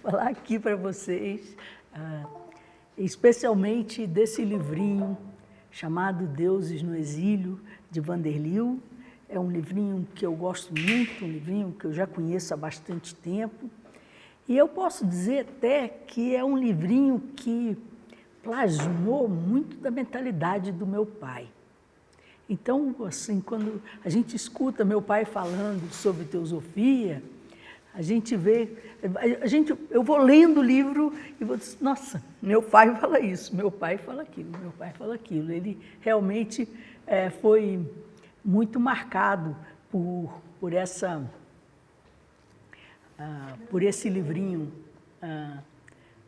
falar aqui para vocês, especialmente desse livrinho chamado Deuses no Exílio, de Vanderlil. É um livrinho que eu gosto muito, um livrinho que eu já conheço há bastante tempo. E eu posso dizer até que é um livrinho que plasmou muito da mentalidade do meu pai. Então, assim, quando a gente escuta meu pai falando sobre teosofia, a gente vê, eu vou lendo o livro e vou dizer, nossa, meu pai fala isso, meu pai fala aquilo, meu pai fala aquilo. Ele realmente foi muito marcado por esse livrinho,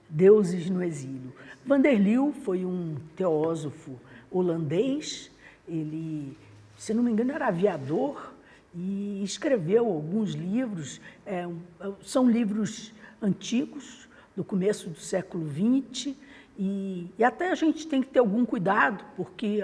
Deuses no Exílio. Vanderlil foi um teósofo holandês, ele, se não me engano, era aviador e escreveu alguns livros, são livros antigos, do começo do século XX, e até a gente tem que ter algum cuidado, porque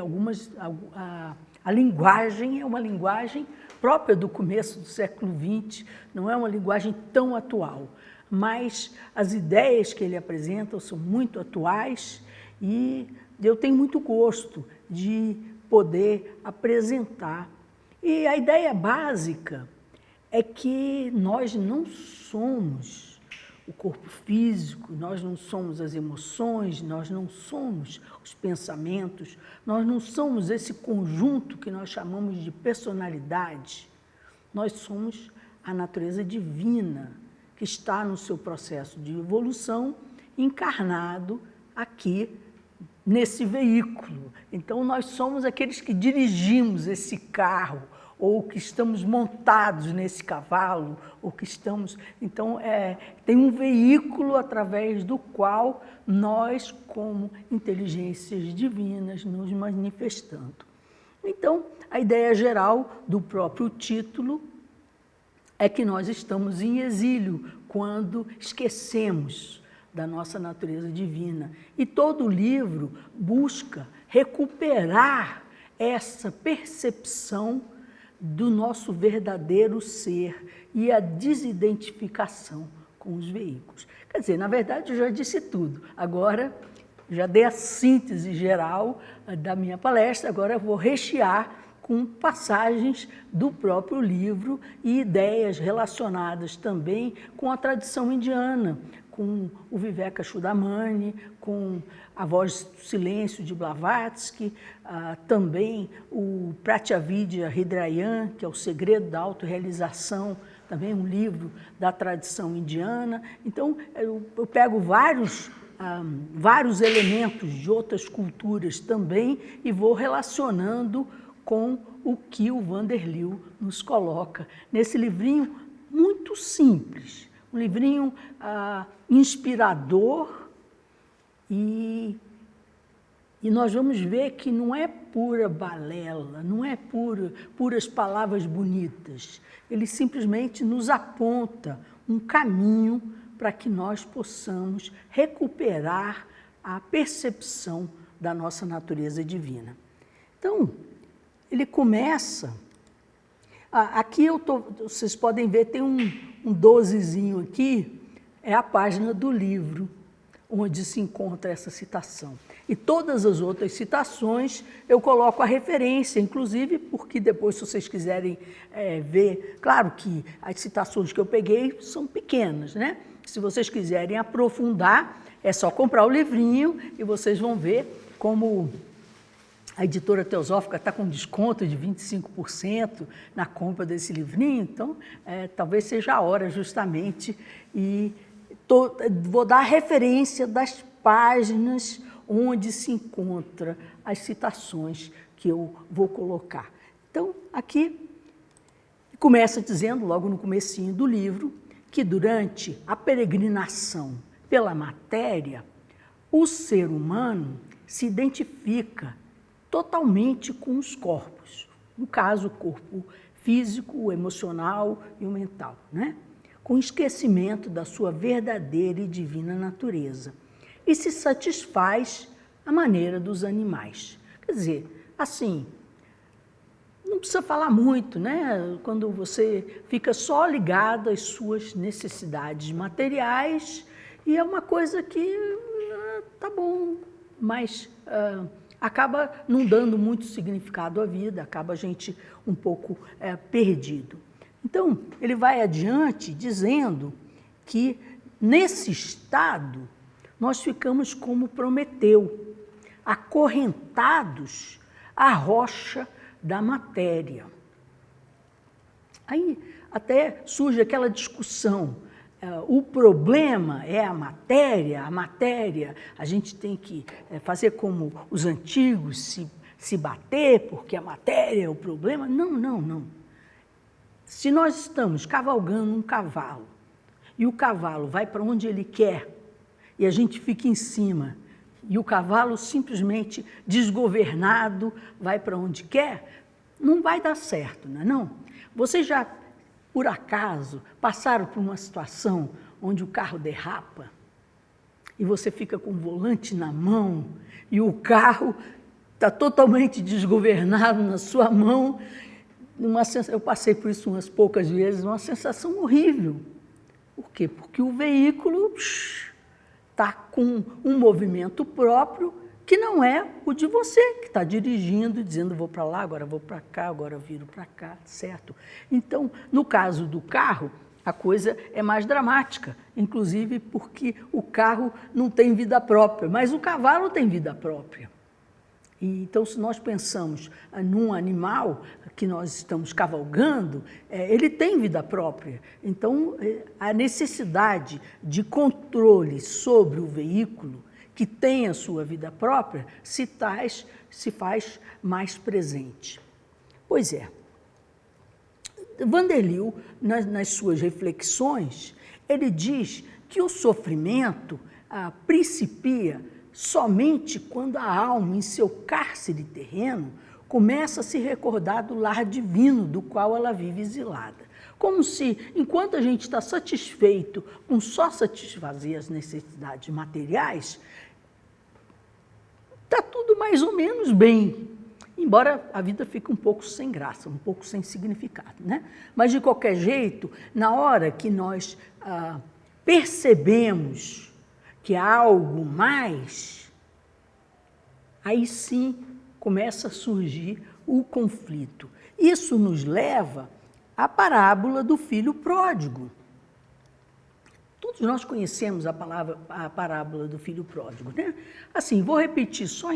a linguagem é uma linguagem própria do começo do século XX, não é uma linguagem tão atual, mas as ideias que ele apresenta são muito atuais e eu tenho muito gosto de poder apresentar. E a ideia básica é que nós não somos o corpo físico, nós não somos as emoções, nós não somos os pensamentos, nós não somos esse conjunto que nós chamamos de personalidade. Nós somos a natureza divina que está no seu processo de evolução encarnado aqui nesse veículo. Então, nós somos aqueles que dirigimos esse carro, ou que estamos montados nesse cavalo, ou que estamos... Então, tem um veículo através do qual nós, como inteligências divinas, nos manifestando. Então, a ideia geral do próprio título é que nós estamos em exílio quando esquecemos da nossa natureza divina. E todo o livro busca recuperar essa percepção do nosso verdadeiro ser e a desidentificação com os veículos. Quer dizer, na verdade, eu já disse tudo. Agora, já dei a síntese geral da minha palestra, agora eu vou rechear com passagens do próprio livro e ideias relacionadas também com a tradição indiana, com o Vivekachudamani, com a Voz do Silêncio de Blavatsky, também o Pratyavidya Hridayan, que é o Segredo da Autorrealização, também um livro da tradição indiana. Então, eu pego vários elementos de outras culturas também e vou relacionando com o que o Vanderlil nos coloca nesse livrinho muito simples, um livrinho inspirador e nós vamos ver que não é pura balela, não é puras palavras bonitas, ele simplesmente nos aponta um caminho para que nós possamos recuperar a percepção da nossa natureza divina. Então, ele começa... Aqui vocês podem ver, tem um 12zinho aqui, é a página do livro, onde se encontra essa citação. E todas as outras citações eu coloco a referência, inclusive porque depois, se vocês quiserem ver, claro que as citações que eu peguei são pequenas, né? Se vocês quiserem aprofundar, é só comprar o livrinho e vocês vão ver como a editora Teosófica está com desconto de 25% na compra desse livrinho, então talvez seja a hora justamente e vou dar a referência das páginas onde se encontra as citações que eu vou colocar. Então, aqui começa dizendo, logo no comecinho do livro, que durante a peregrinação pela matéria, o ser humano se identifica totalmente com os corpos, no caso, o corpo físico, o emocional e o mental, né? Com esquecimento da sua verdadeira e divina natureza, e se satisfaz à maneira dos animais. Quer dizer, assim, não precisa falar muito, né? Quando você fica só ligado às suas necessidades materiais E é uma coisa que tá bom, mas acaba não dando muito significado à vida, acaba a gente um pouco perdido. Então, ele vai adiante dizendo que nesse estado nós ficamos como Prometeu, acorrentados à rocha da matéria. Aí até surge aquela discussão, o problema é a matéria, a gente tem que fazer como os antigos, se bater porque a matéria é o problema. Não, não, não. Se nós estamos cavalgando um cavalo e o cavalo vai para onde ele quer e a gente fica em cima e o cavalo simplesmente desgovernado vai para onde quer, não vai dar certo, não é não? Vocês já, por acaso, passaram por uma situação onde o carro derrapa e você fica com o volante na mão e o carro está totalmente desgovernado na sua mão? Eu passei por isso umas poucas vezes, uma sensação horrível. Por quê? Porque o veículo está com um movimento próprio que não é o de você, que está dirigindo, dizendo vou para lá, agora vou para cá, agora viro para cá, certo? Então, no caso do carro, a coisa é mais dramática, inclusive porque o carro não tem vida própria, mas o cavalo tem vida própria. Então, se nós pensamos num animal que nós estamos cavalgando, ele tem vida própria. Então, a necessidade de controle sobre o veículo que tem a sua vida própria se faz mais presente. Pois é, Vanderlei, nas suas reflexões, ele diz que o sofrimento principia somente quando a alma, em seu cárcere terreno, começa a se recordar do lar divino do qual ela vive exilada. Como se, enquanto a gente está satisfeito com só satisfazer as necessidades materiais, está tudo mais ou menos bem, embora a vida fique um pouco sem graça, um pouco sem significado, né? Mas, de qualquer jeito, na hora que nós percebemos que há algo mais, aí sim começa a surgir o conflito. Isso nos leva à parábola do filho pródigo. Todos nós conhecemos a parábola do filho pródigo, né? Assim, vou repetir só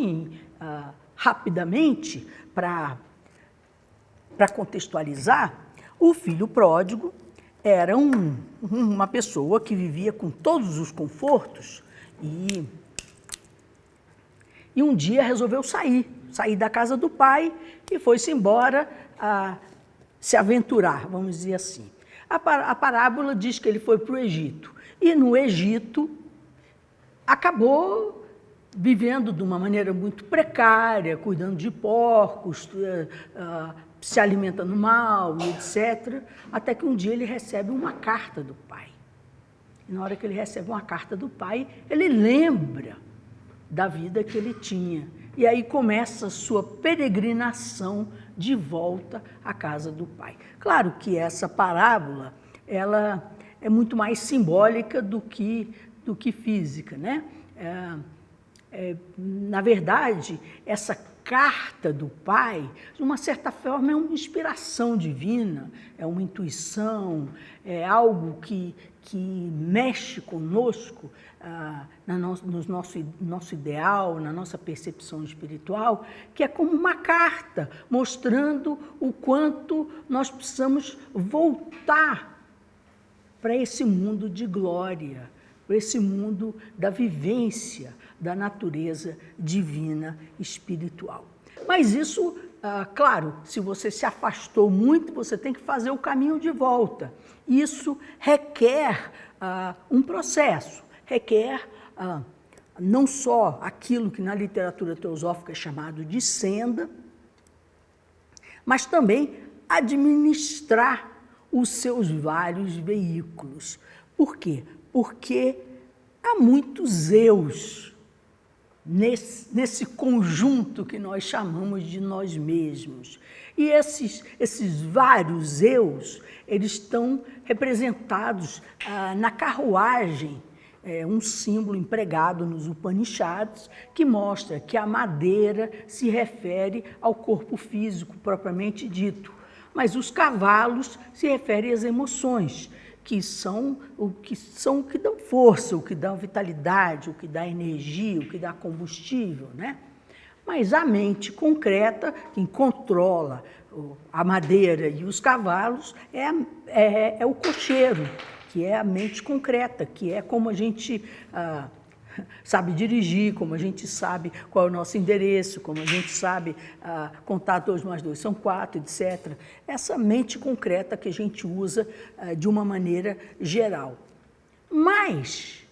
rapidamente para contextualizar. O filho pródigo era uma pessoa que vivia com todos os confortos e um dia resolveu sair da casa do pai e foi-se embora se aventurar, vamos dizer assim. A parábola diz que ele foi para o Egito e no Egito acabou vivendo de uma maneira muito precária, cuidando de porcos, se alimentando mal, etc., até que um dia ele recebe uma carta do pai. E na hora que ele recebe uma carta do pai, ele lembra da vida que ele tinha. E aí começa a sua peregrinação de volta à casa do pai. Claro que essa parábola ela é muito mais simbólica do que física, né? Na verdade, essa carta do pai, de uma certa forma, é uma inspiração divina, é uma intuição, é algo que mexe conosco no nosso ideal, na nossa percepção espiritual, que é como uma carta mostrando o quanto nós precisamos voltar para esse mundo de glória, para esse mundo da vivência da natureza divina espiritual. Mas isso, claro, se você se afastou muito, você tem que fazer o caminho de volta. Isso requer um processo, requer não só aquilo que na literatura teosófica é chamado de senda, mas também administrar os seus vários veículos. Por quê? Porque há muitos eus nesse conjunto que nós chamamos de nós mesmos. E esses vários eus, eles estão representados na carruagem um símbolo empregado nos Upanishads que mostra que a madeira se refere ao corpo físico propriamente dito, mas os cavalos se referem às emoções, que são o que dão força, o que dá vitalidade, o que dá energia, o que dá combustível, né? Mas a mente concreta, quem controla a madeira e os cavalos, é o cocheiro, que é a mente concreta, que é como a gente sabe dirigir, como a gente sabe qual é o nosso endereço, como a gente sabe contar 2 mais 2 são 4, etc. Essa mente concreta que a gente usa de uma maneira geral. Mas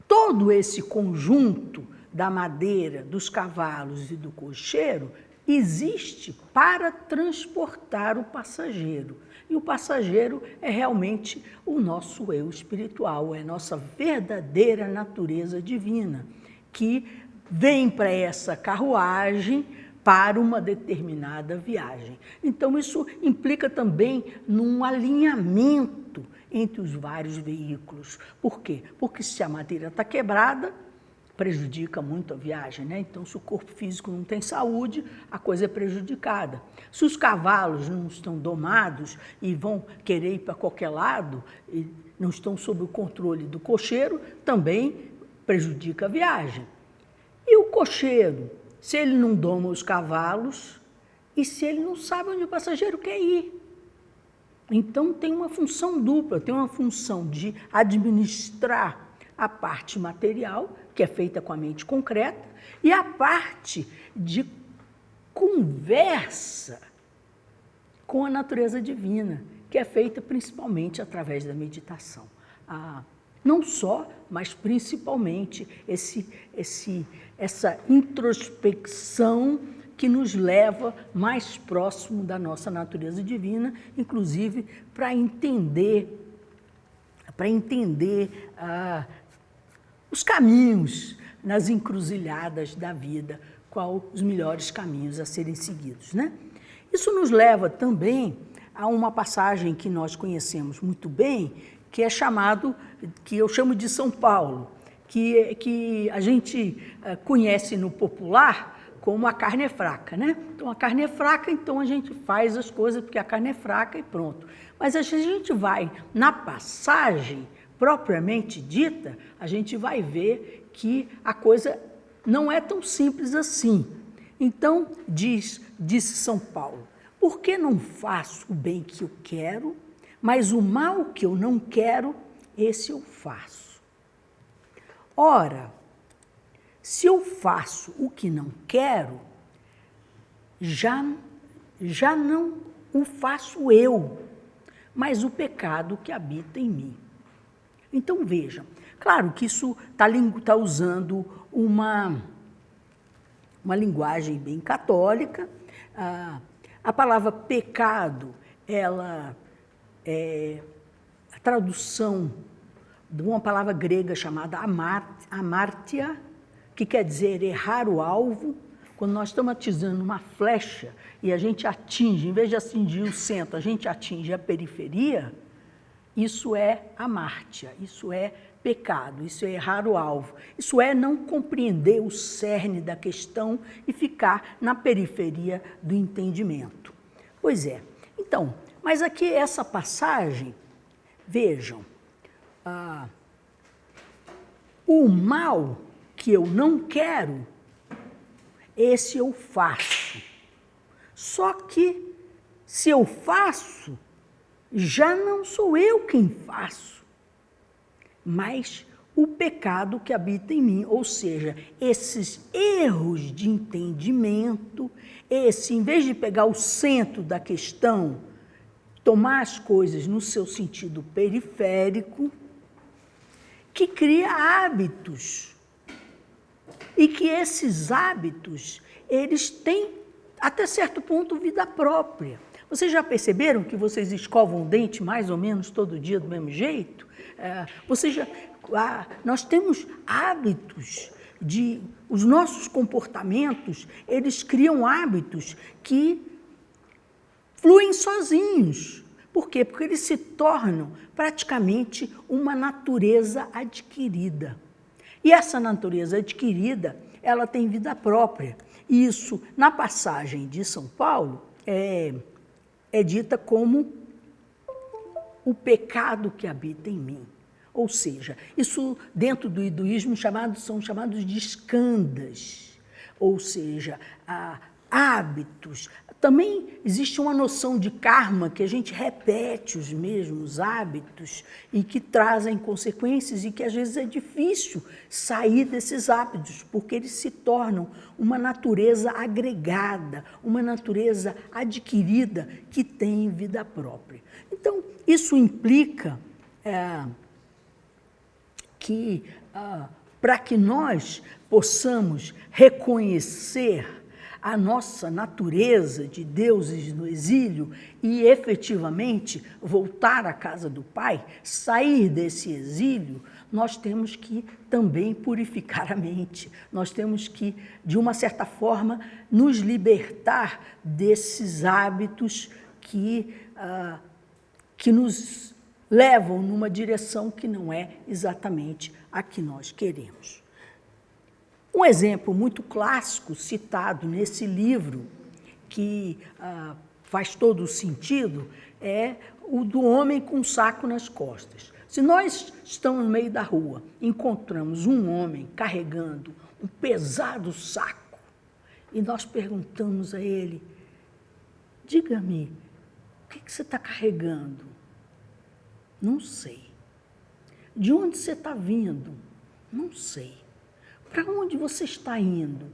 todo esse conjunto da madeira, dos cavalos e do cocheiro existe para transportar o passageiro. E o passageiro é realmente o nosso eu espiritual, é a nossa verdadeira natureza divina, que vem para essa carruagem para uma determinada viagem. Então, isso implica também num alinhamento entre os vários veículos. Por quê? Porque se a madeira está quebrada, prejudica muito a viagem, né? Então, se o corpo físico não tem saúde, a coisa é prejudicada. Se os cavalos não estão domados e vão querer ir para qualquer lado, e não estão sob o controle do cocheiro, também prejudica a viagem. E o cocheiro, se ele não doma os cavalos e se ele não sabe onde o passageiro quer ir? Então, tem uma função dupla, tem uma função de administrar a parte material, que é feita com a mente concreta, e a parte de conversa com a natureza divina, que é feita principalmente através da meditação. Não só, mas principalmente essa introspecção que nos leva mais próximo da nossa natureza divina, inclusive para entender os caminhos nas encruzilhadas da vida, quais os melhores caminhos a serem seguidos, né? Isso nos leva também a uma passagem que nós conhecemos muito bem, que é que eu chamo de São Paulo, que a gente conhece no popular como a carne é fraca, né? Então, a carne é fraca, então a gente faz as coisas porque a carne é fraca e pronto. Mas se a gente vai na passagem propriamente dita, a gente vai ver que a coisa não é tão simples assim. Então, disse São Paulo, por que não faço o bem que eu quero, mas o mal que eu não quero, esse eu faço? Ora, se eu faço o que não quero, já não o faço eu, mas o pecado que habita em mim. Então, vejam, claro que isso está usando uma linguagem bem católica. A palavra pecado, ela é a tradução de uma palavra grega chamada amártia, que quer dizer errar o alvo. Quando nós estamos atirando uma flecha e a gente atinge, em vez de atingir o centro, a gente atinge a periferia, isso é amártia, isso é pecado, isso é errar o alvo, isso é não compreender o cerne da questão e ficar na periferia do entendimento. Pois é. Então, mas aqui essa passagem, vejam, o mal que eu não quero, esse eu faço. Só que, se eu faço, já não sou eu quem faço, mas o pecado que habita em mim, ou seja, esses erros de entendimento, em vez de pegar o centro da questão, tomar as coisas no seu sentido periférico, que cria hábitos, e que esses hábitos, eles têm, até certo ponto, vida própria. Vocês já perceberam que vocês escovam o dente mais ou menos todo dia do mesmo jeito? Nós temos hábitos, os nossos comportamentos, eles criam hábitos que fluem sozinhos. Por quê? Porque eles se tornam praticamente uma natureza adquirida. E essa natureza adquirida, ela tem vida própria. E isso, na passagem de São Paulo, é dita como o pecado que habita em mim. Ou seja, isso dentro do hinduísmo são chamados de skandhas, ou seja, hábitos. Também existe uma noção de karma, que a gente repete os mesmos hábitos e que trazem consequências e que às vezes é difícil sair desses hábitos, porque eles se tornam uma natureza agregada, uma natureza adquirida que tem vida própria. Então, isso implica que, para que nós possamos reconhecer a nossa natureza de deuses no exílio e efetivamente voltar à casa do Pai, sair desse exílio, nós temos que também purificar a mente. Nós temos que, de uma certa forma, nos libertar desses hábitos que nos levam numa direção que não é exatamente a que nós queremos. Um exemplo muito clássico citado nesse livro, que faz todo o sentido, é o do homem com um saco nas costas. Se nós estamos no meio da rua, encontramos um homem carregando um pesado saco, e nós perguntamos a ele, diga-me, o que você está carregando? Não sei. De onde você está vindo? Não sei. Para onde você está indo?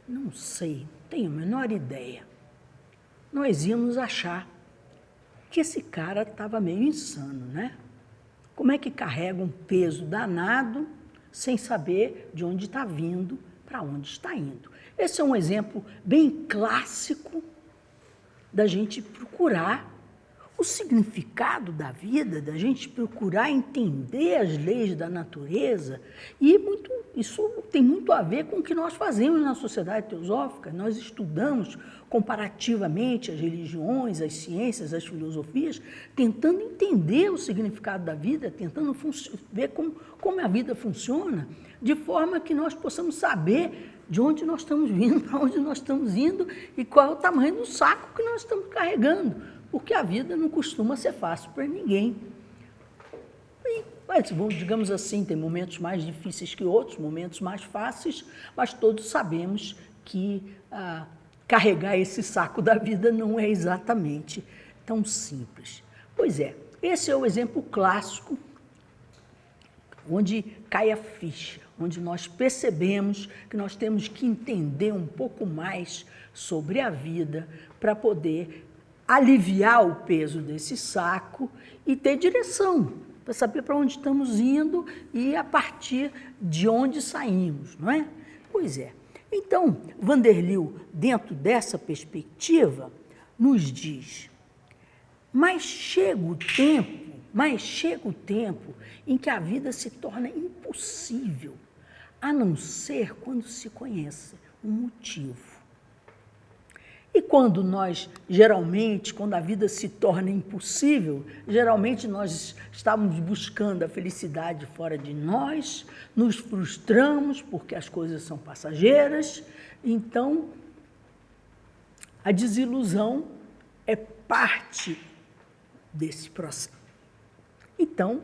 Não sei, tenho a menor ideia. Nós íamos achar que esse cara estava meio insano, né? Como é que carrega um peso danado sem saber de onde está vindo, para onde está indo? Esse é um exemplo bem clássico da gente procurar o significado da vida, da gente procurar entender as leis da natureza, e isso tem muito a ver com o que nós fazemos na sociedade teosófica. Nós estudamos comparativamente as religiões, as ciências, as filosofias, tentando entender o significado da vida, tentando ver como a vida funciona, de forma que nós possamos saber de onde nós estamos vindo, para onde nós estamos indo e qual é o tamanho do saco que nós estamos carregando. Porque a vida não costuma ser fácil para ninguém. Mas, digamos assim, tem momentos mais difíceis que outros, momentos mais fáceis, mas todos sabemos que carregar esse saco da vida não é exatamente tão simples. Pois é, esse é o exemplo clássico onde cai a ficha, onde nós percebemos que nós temos que entender um pouco mais sobre a vida para poder aliviar o peso desse saco e ter direção, para saber para onde estamos indo e a partir de onde saímos, não é? Pois é. Então, Vanderlei, dentro dessa perspectiva, nos diz, mas chega o tempo em que a vida se torna impossível, a não ser quando se conhece um motivo. E quando a vida se torna impossível, geralmente nós estamos buscando a felicidade fora de nós, nos frustramos porque as coisas são passageiras, então a desilusão é parte desse processo. Então,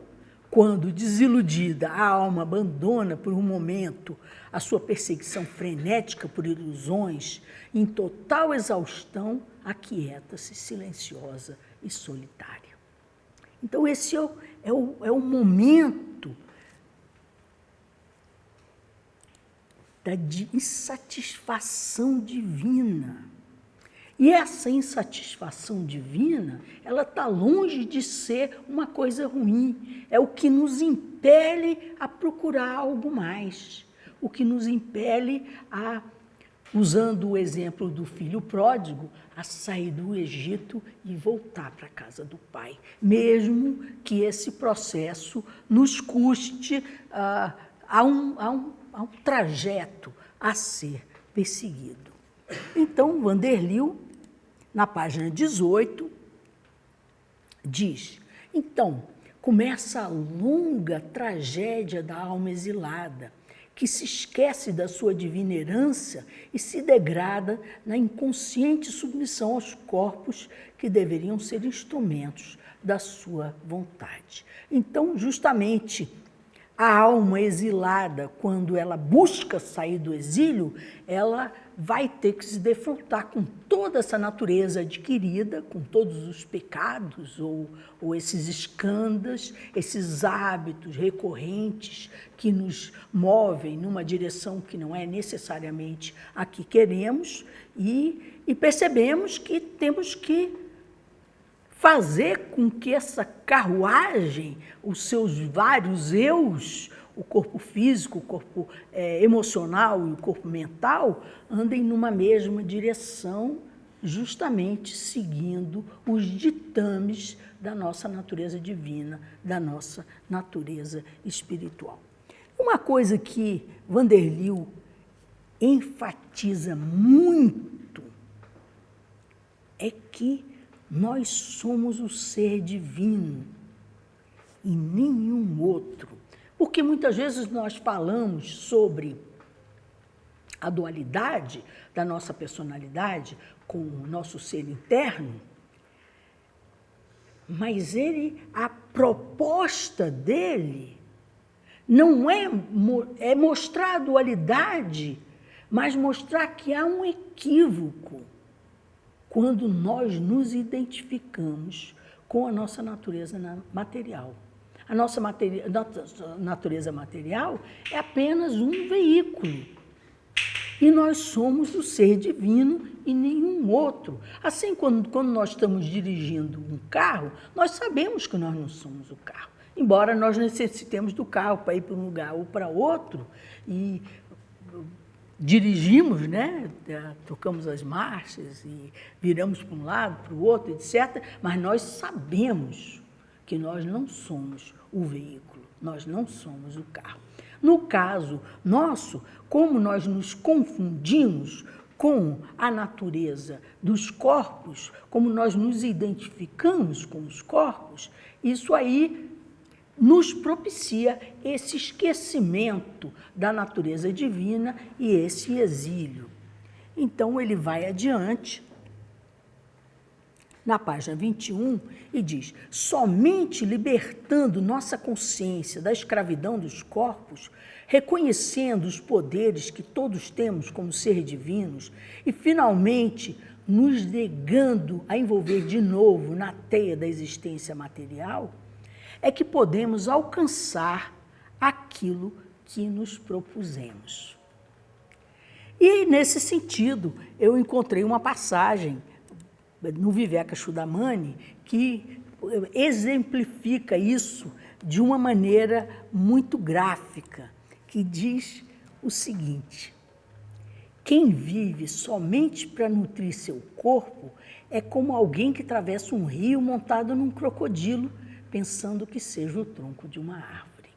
quando desiludida, a alma abandona por um momento a sua perseguição frenética por ilusões, em total exaustão, aquieta-se silenciosa e solitária. Então, esse é o momento da insatisfação divina. E essa insatisfação divina, ela está longe de ser uma coisa ruim. É o que nos impele a procurar algo mais. O que nos impele a, usando o exemplo do filho pródigo, a sair do Egito e voltar para a casa do pai. Mesmo que esse processo nos custe a um trajeto a ser perseguido. Então, Vanderlei, na página 18, diz, então, começa a longa tragédia da alma exilada, que se esquece da sua divina herança e se degrada na inconsciente submissão aos corpos que deveriam ser instrumentos da sua vontade. Então, justamente, a alma exilada, quando ela busca sair do exílio, ela vai ter que se defrontar com toda essa natureza adquirida, com todos os pecados ou esses escândalos, esses hábitos recorrentes que nos movem numa direção que não é necessariamente a que queremos e percebemos que temos que fazer com que essa carruagem, os seus vários eus, o corpo físico, o corpo emocional e o corpo mental, andem numa mesma direção, justamente seguindo os ditames da nossa natureza divina, da nossa natureza espiritual. Uma coisa que Vanderlei enfatiza muito é que nós somos o ser divino e nenhum outro. Porque muitas vezes nós falamos sobre a dualidade da nossa personalidade com o nosso ser interno, mas a proposta dele não é mostrar a dualidade, mas mostrar que há um equívoco quando nós nos identificamos com a nossa natureza material. A nossa natureza material é apenas um veículo. E nós somos o ser divino e nenhum outro. Assim, quando nós estamos dirigindo um carro, nós sabemos que nós não somos o carro. Embora nós necessitemos do carro para ir para um lugar ou para outro, e dirigimos, né? Tocamos as marchas e viramos para um lado, para o outro, etc. Mas nós sabemos que nós não somos o veículo, nós não somos o carro. No caso nosso, como nós nos confundimos com a natureza dos corpos, como nós nos identificamos com os corpos, isso aí nos propicia esse esquecimento da natureza divina e esse exílio. Então, ele vai adiante, na página 21, e diz: somente libertando nossa consciência da escravidão dos corpos, reconhecendo os poderes que todos temos como seres divinos e, finalmente, nos negando a envolver de novo na teia da existência material, é que podemos alcançar aquilo que nos propusemos. E, nesse sentido, eu encontrei uma passagem no Vivekachudamani que exemplifica isso de uma maneira muito gráfica, que diz o seguinte: quem vive somente para nutrir seu corpo é como alguém que atravessa um rio montado num crocodilo, pensando que seja o tronco de uma árvore.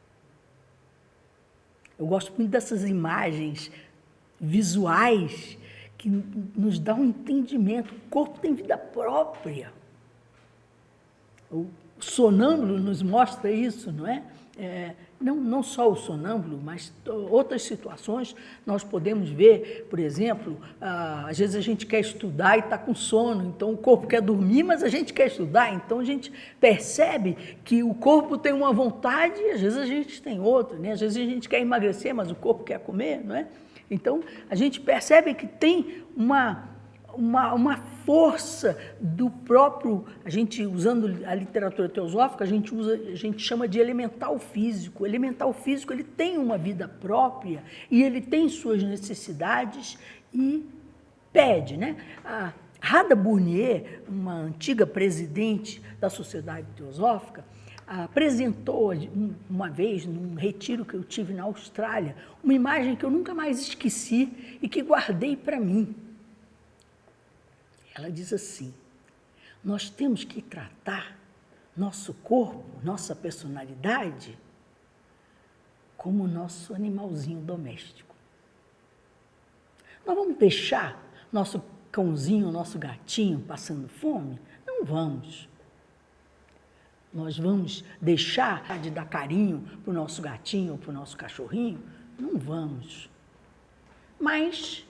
Eu gosto muito dessas imagens visuais que nos dão um entendimento. O corpo tem vida própria. O sonâmbulo nos mostra isso, não é? Não só o sonâmbulo, mas outras situações nós podemos ver, por exemplo, às vezes a gente quer estudar e está com sono, então o corpo quer dormir, mas a gente quer estudar, então a gente percebe que o corpo tem uma vontade e às vezes a gente tem outra, né? Às vezes a gente quer emagrecer, mas o corpo quer comer, não é? Então a gente percebe que tem uma força do próprio, a gente usando a literatura teosófica, a gente chama de elemental físico. O elemental físico, ele tem uma vida própria e ele tem suas necessidades e pede, né? A Radha Burnier, uma antiga presidente da Sociedade Teosófica, apresentou uma vez, num retiro que eu tive na Austrália, uma imagem que eu nunca mais esqueci e que guardei para mim. Ela diz assim: nós temos que tratar nosso corpo, nossa personalidade, como nosso animalzinho doméstico. Nós vamos deixar nosso cãozinho, nosso gatinho passando fome? Não vamos. Nós vamos deixar de dar carinho para o nosso gatinho ou para o nosso cachorrinho? Não vamos. Mas,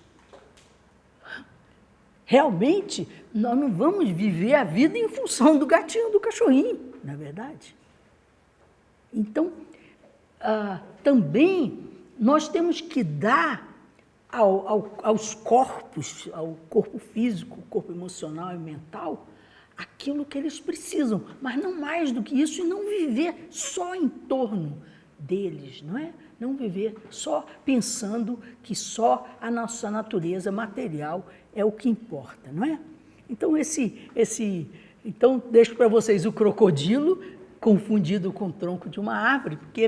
realmente, nós não vamos viver a vida em função do gatinho ou do cachorrinho, não é verdade? Então, também nós temos que dar aos corpos, ao corpo físico, corpo emocional e mental, aquilo que eles precisam, mas não mais do que isso, e não viver só em torno deles, não é? Não viver só pensando que só a nossa natureza material é o que importa, não é? Então, então deixo para vocês o crocodilo confundido com o tronco de uma árvore, porque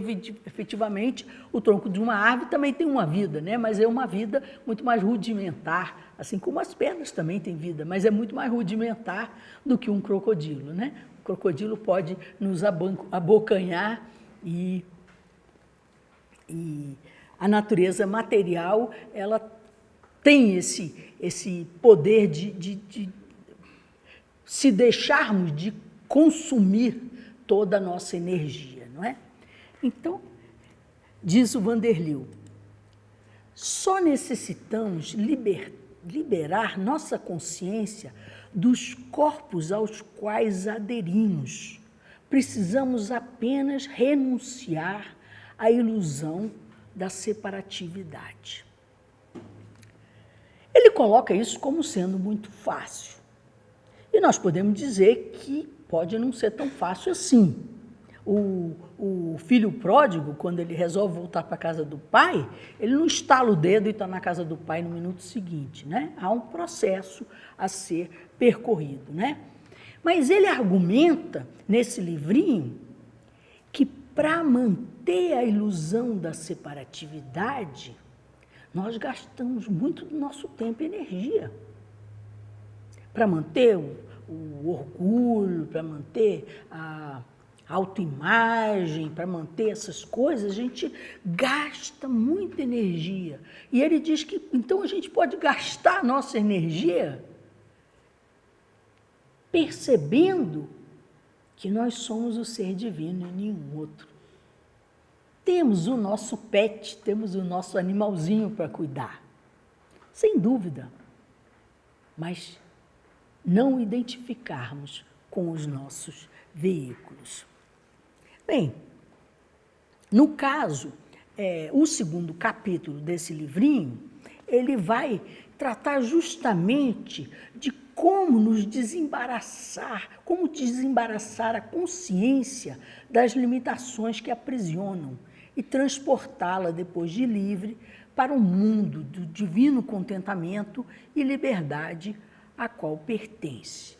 efetivamente o tronco de uma árvore também tem uma vida, né? Mas é uma vida muito mais rudimentar, assim como as pedras também têm vida, mas é muito mais rudimentar do que um crocodilo, né? O crocodilo pode nos abocanhar e a natureza material, ela tem esse poder de se deixarmos de consumir toda a nossa energia, não é? Então, diz o Vanderlew, só necessitamos liberar nossa consciência dos corpos aos quais aderimos. Precisamos apenas renunciar à ilusão da separatividade. Ele coloca isso como sendo muito fácil. E nós podemos dizer que pode não ser tão fácil assim. O filho pródigo, quando ele resolve voltar para a casa do pai, ele não estala o dedo e está na casa do pai no minuto seguinte, né? Há um processo a ser percorrido, né? Mas ele argumenta, nesse livrinho, que para manter a ilusão da separatividade, nós gastamos muito do nosso tempo e energia. Para manter o orgulho, para manter a autoimagem, para manter essas coisas, a gente gasta muita energia. E ele diz que, então, a gente pode gastar a nossa energia percebendo que nós somos o ser divino e nenhum outro. Temos o nosso pet, temos o nosso animalzinho para cuidar, sem dúvida, mas não identificarmos com os nossos veículos. Bem, no caso, o segundo capítulo desse livrinho, ele vai tratar justamente de como nos desembaraçar, como desembaraçar a consciência das limitações que aprisionam e transportá-la depois de livre para um mundo do divino contentamento e liberdade a qual pertence.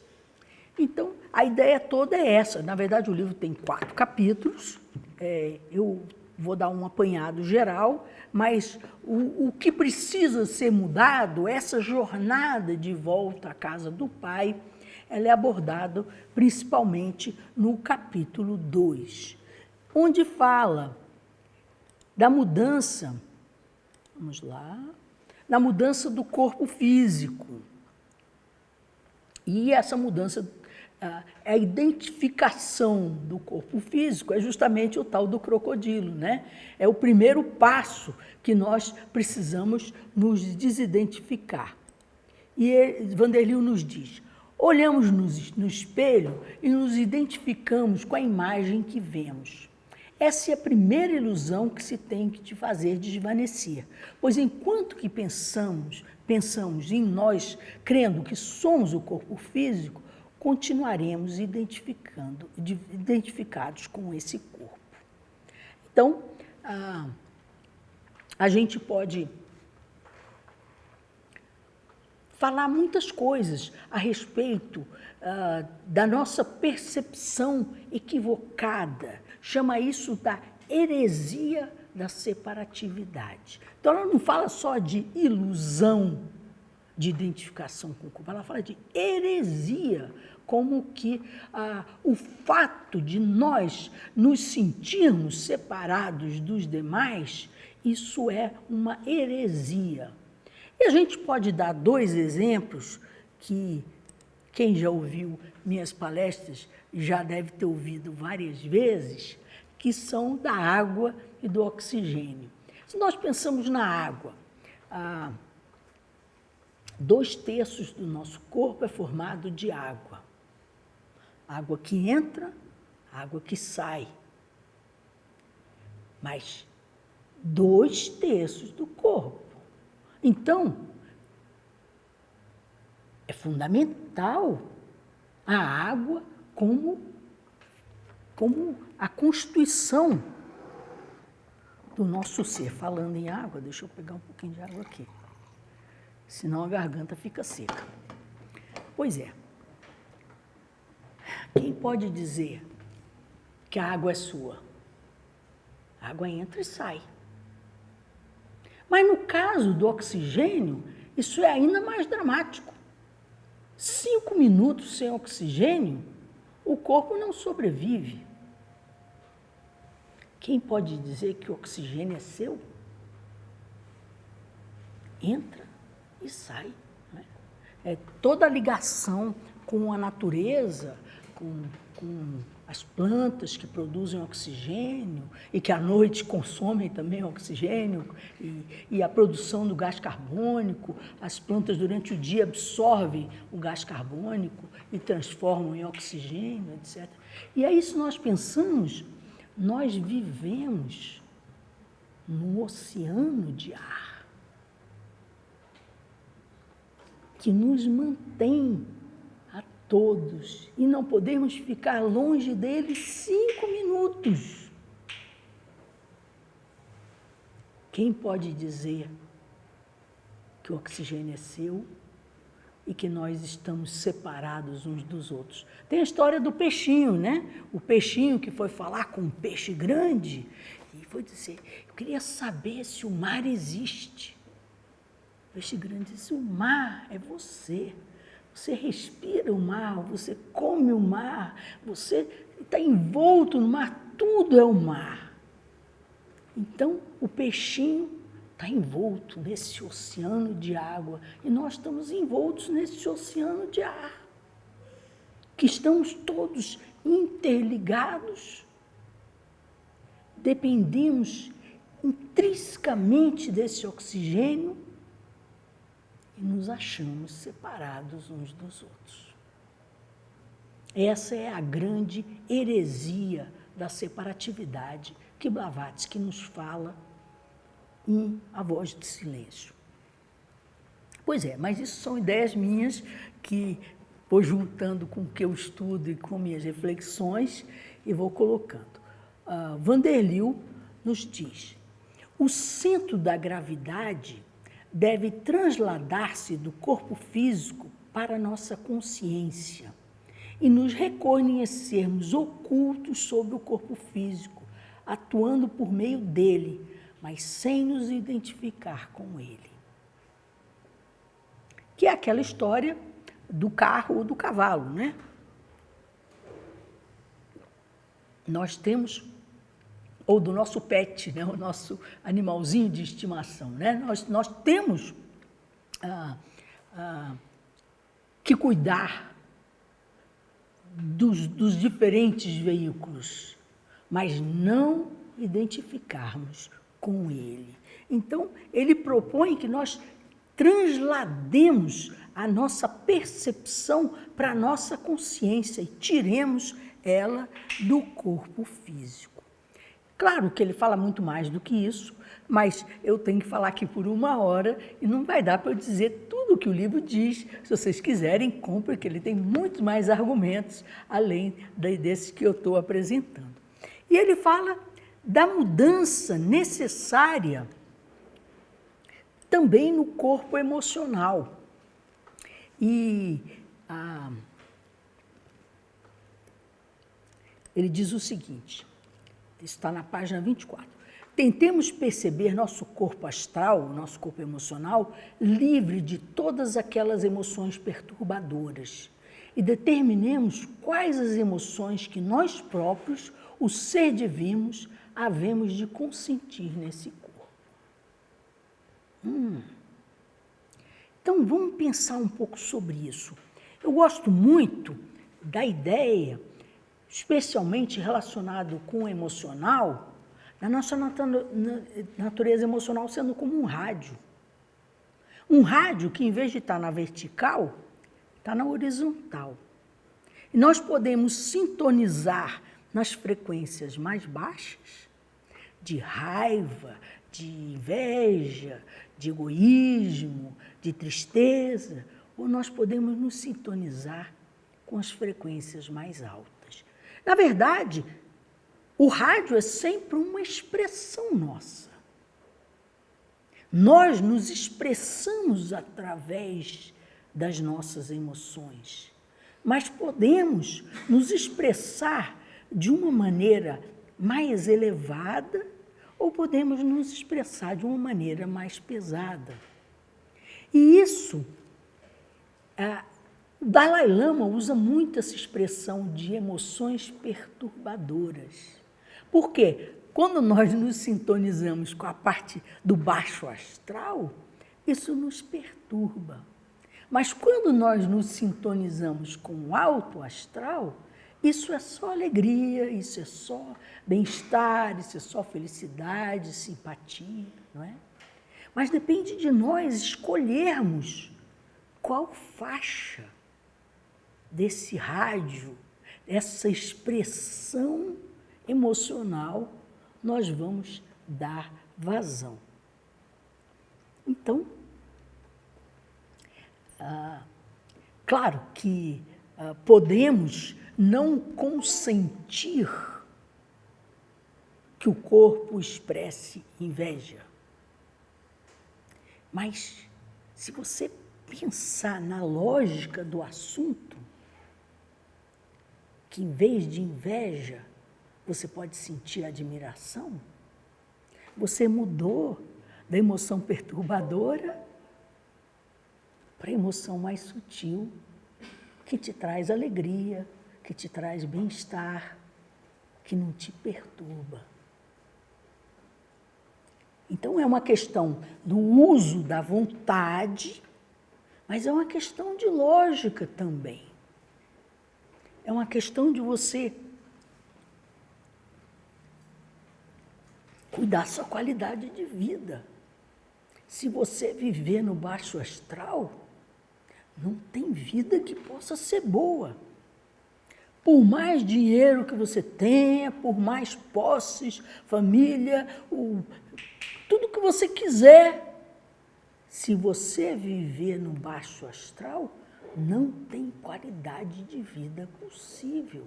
Então, a ideia toda é essa. Na verdade, o livro tem 4 capítulos. Eu vou dar um apanhado geral, mas o que precisa ser mudado, essa jornada de volta à casa do Pai, ela é abordada principalmente no capítulo 2, onde fala da mudança, vamos lá, da mudança do corpo físico. E essa mudança, a identificação do corpo físico é justamente o tal do crocodilo, né? É o primeiro passo que nós precisamos nos desidentificar. E Vanderlew nos diz, olhamos no espelho e nos identificamos com a imagem que vemos. Essa é a primeira ilusão que se tem que te fazer desvanecer, pois enquanto que pensamos em nós, crendo que somos o corpo físico, continuaremos identificados com esse corpo. Então, a gente pode falar muitas coisas a respeito da nossa percepção equivocada, chama isso da heresia da separatividade. Então, ela não fala só de ilusão de identificação com o corpo, ela fala de heresia, como que o fato de nós nos sentirmos separados dos demais, isso é uma heresia. E a gente pode dar 2 exemplos que quem já ouviu minhas palestras já deve ter ouvido várias vezes, que são da água e do oxigênio. Se nós pensamos na água, 2/3 do nosso corpo é formado de água. Água que entra, água que sai. Mas 2/3 do corpo. Então, é fundamental a água como a constituição do nosso ser. Falando em água, deixa eu pegar um pouquinho de água aqui, senão a garganta fica seca. Pois é. Quem pode dizer que a água é sua? A água entra e sai. Mas no caso do oxigênio, isso é ainda mais dramático. 5 minutos sem oxigênio, o corpo não sobrevive. Quem pode dizer que o oxigênio é seu? Entra e sai. Né? É toda a ligação com a natureza, com as plantas que produzem oxigênio e que à noite consomem também oxigênio, e a produção do gás carbônico. As plantas durante o dia absorvem o gás carbônico e transformam em oxigênio, etc. E aí, se nós pensamos, nós vivemos num oceano de ar que nos mantém a todos e não podemos ficar longe dele 5 minutos. Quem pode dizer que o oxigênio é seu e que nós estamos separados uns dos outros? Tem a história do peixinho, né? O peixinho que foi falar com um peixe grande e foi dizer: eu queria saber se o mar existe. O peixe grande disse: o mar é você. Você respira o mar, você come o mar, você está envolto no mar, tudo é o mar. Então, o peixinho está envolto nesse oceano de água e nós estamos envoltos nesse oceano de ar, que estamos todos interligados, dependemos intrinsecamente desse oxigênio e nos achamos separados uns dos outros. Essa é a grande heresia da separatividade que Blavatsky nos fala em A Voz do Silêncio. Pois é, mas isso são ideias minhas que vou juntando com o que eu estudo e com minhas reflexões e vou colocando. Vanderlei nos diz: o centro da gravidade deve transladar-se do corpo físico para a nossa consciência e nos reconhecermos ocultos sobre o corpo físico, atuando por meio dele, mas sem nos identificar com ele. Que é aquela história do carro ou do cavalo, né? Nós temos, ou do nosso pet, né? O nosso animalzinho de estimação, né? Nós temos que cuidar dos diferentes veículos, mas não identificarmos com ele. Então, ele propõe que nós translademos a nossa percepção para a nossa consciência e tiremos ela do corpo físico. Claro que ele fala muito mais do que isso, mas eu tenho que falar aqui por 1 hora e não vai dar para eu dizer tudo o que o livro diz. Se vocês quiserem, comprem, que ele tem muitos mais argumentos, além desses que eu estou apresentando. E ele fala da mudança necessária também no corpo emocional. E ele diz o seguinte, está na página 24. Tentemos perceber nosso corpo astral, nosso corpo emocional, livre de todas aquelas emoções perturbadoras e determinemos quais as emoções que nós próprios, o ser divino, havemos de consentir nesse corpo. Então, vamos pensar um pouco sobre isso. Eu gosto muito da ideia, especialmente relacionado com o emocional, na nossa natureza emocional sendo como um rádio. Um rádio que, em vez de estar na vertical, está na horizontal. E nós podemos sintonizar nas frequências mais baixas, de raiva, de inveja, de egoísmo, de tristeza, ou nós podemos nos sintonizar com as frequências mais altas. Na verdade, o rádio é sempre uma expressão nossa. Nós nos expressamos através das nossas emoções, mas podemos nos expressar de uma maneira mais elevada ou podemos nos expressar de uma maneira mais pesada. E isso, o Dalai Lama usa muito essa expressão de emoções perturbadoras. Por quê? Quando nós nos sintonizamos com a parte do baixo astral, isso nos perturba. Mas quando nós nos sintonizamos com o alto astral, isso é só alegria, isso é só bem-estar, isso é só felicidade, simpatia, não é? Mas depende de nós escolhermos qual faixa desse rádio, dessa expressão emocional, nós vamos dar vazão. Então, claro que podemos não consentir que o corpo expresse inveja. Mas, se você pensar na lógica do assunto, que em vez de inveja, você pode sentir admiração, você mudou da emoção perturbadora para a emoção mais sutil, que te traz alegria, que te traz bem-estar, que não te perturba. Então, é uma questão do uso da vontade, mas é uma questão de lógica também. É uma questão de você cuidar da sua qualidade de vida. Se você viver no baixo astral, não tem vida que possa ser boa. Por mais dinheiro que você tenha, por mais posses, família, tudo que você quiser, se você viver no baixo astral, não tem qualidade de vida possível.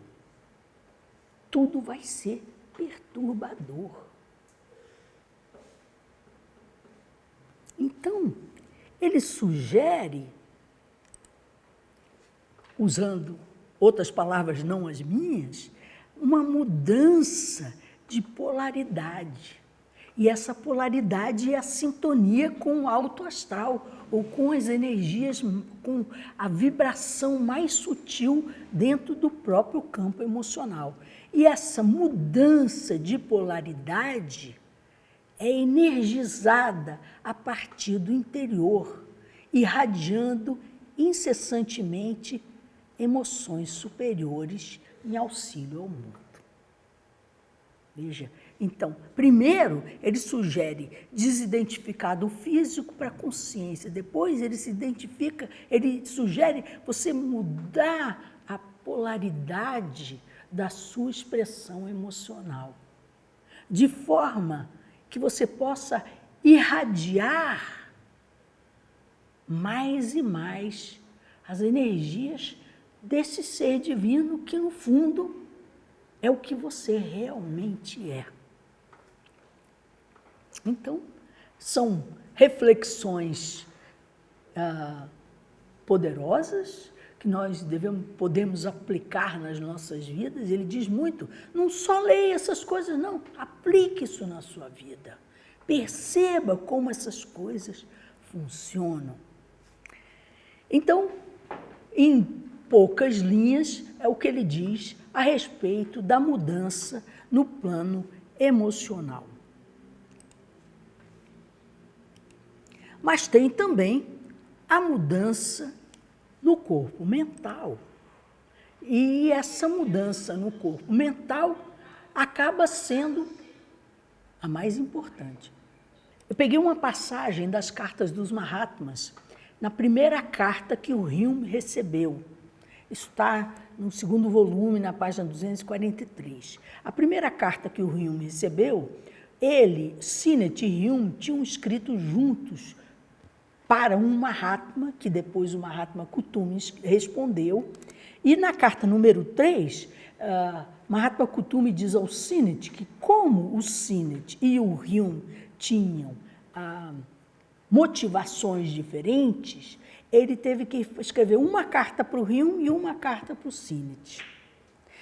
Tudo vai ser perturbador. Então, ele sugere, usando outras palavras não as minhas, uma mudança de polaridade. E essa polaridade é a sintonia com o alto astral, ou com as energias, com a vibração mais sutil dentro do próprio campo emocional. E essa mudança de polaridade é energizada a partir do interior, irradiando incessantemente emoções superiores em auxílio ao mundo. Veja, então, primeiro ele sugere desidentificar do físico para a consciência, depois ele sugere você mudar a polaridade da sua expressão emocional, de forma que você possa irradiar mais e mais as energias desse ser divino que, no fundo, é o que você realmente é. Então, são reflexões poderosas que nós podemos aplicar nas nossas vidas. Ele diz muito, não só leia essas coisas, não, aplique isso na sua vida. Perceba como essas coisas funcionam. Então, em poucas linhas, é o que ele diz a respeito da mudança no plano emocional. Mas tem também a mudança no corpo mental. E essa mudança no corpo mental acaba sendo a mais importante. Eu peguei uma passagem das cartas dos Mahatmas, na primeira carta que o Hume recebeu. Isso está no segundo volume, na página 243. A primeira carta que o Hume recebeu, ele, Sinnett e Hume, tinham escrito juntos para um Mahatma, que depois o Mahatma Kutumi respondeu. E na carta número 3, Mahatma Kutumi diz ao Sinnett que, como o Sinnett e o Hume tinham motivações diferentes, ele teve que escrever uma carta para o Hume e uma carta para o Sinnett.